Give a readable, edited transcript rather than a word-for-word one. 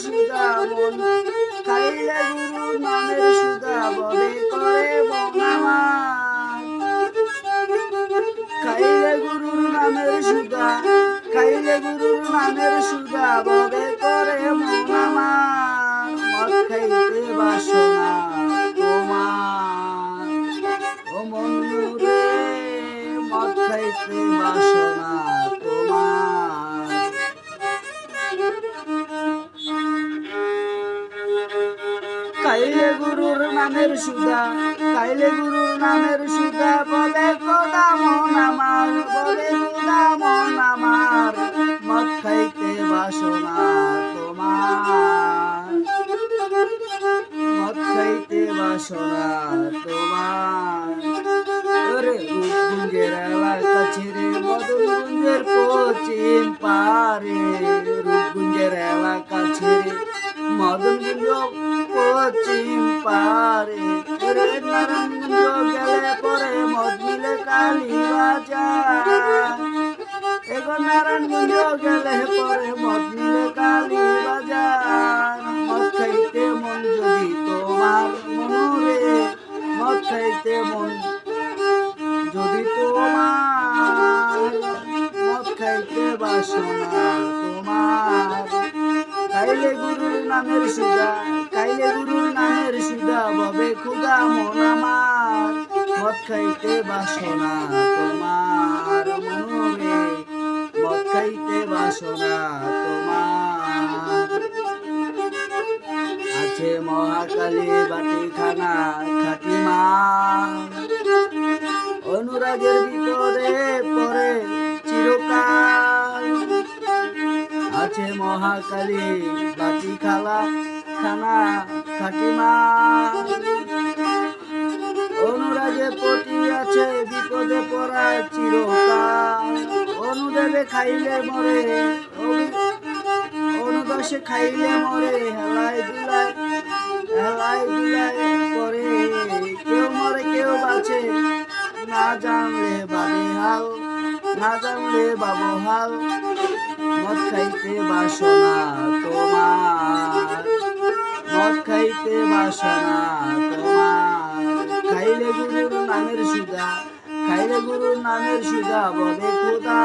সুধা মন খাইলে গুরুর নামের সুধা ববে করে মন আমার। খাইলে গুরুর নামের সুধা, খাইলে গুরুর নামের সুধা ববে করে মন আমার। মদ খাইতে বাসনা তোমার ও বন্ধু রে, মদ খাইতে বাসনা তোমার। খাইলে গুরুর নামের সুধা, খাইলে গুরুর নামের সুধা বলে খোদা মন আমার, বলে খোদা মন আমার। মদ খাইতে বাসনা তোমার, মদ খাইতে বাসনা তোমার। ওরে রূপগুঞ্জের এলাকা ছেড়ে মদনগুঞ্জের পশ্চিম পারে, রূপগুঞ্জের এলাকা ছেড়ে মদনগুঞ্জ পশ্চিম পারে। রে নারায়ণগঞ্জ গেলে পরে মদ মিলে কালীবাজার, এখন নারায়ণগঞ্জ গেলে পরে মদ মিলে কালীবাজার। মদ খাইতে মন যদি তোমার মনুরে, মদ খাইতে মন যদি তোমার, মদ খাইতে বাসনা তোমার। খাইলে গুরুর নামের সুধা, খাইলে গুরুর নামের সুধা ববে খুদা মন আমার। মদ খাইতে বাসনা তোমার মনুরে, মদ খাইতে বাসনা তোমার। আছে মহাকালী বাটিখানা খাটিমা, অনুরাগের বিপদে পড়ে চিরকাল। আছে মহাকালী বাটি খালা খানা খাটিমা, অনুরাগে পটি আছে বিপদে পড়ায় চিরকাল। অনুদেবে খাইলে মরে, অনুদশে খাইলে মরে, হেলায় দুলায়, হেলায় দুলায় পরে। কেউ মরে কেউ বাঁচে না জানলে বাবে হাল, না জানলে বাবু হাল। মদ খাইতে বাসনা তোমার, মদ খাইতে বাসনা তোমার। খাইলে গুরুর নামের সুধা, খাইলে গুরুর নামের সুধা বলে খোদা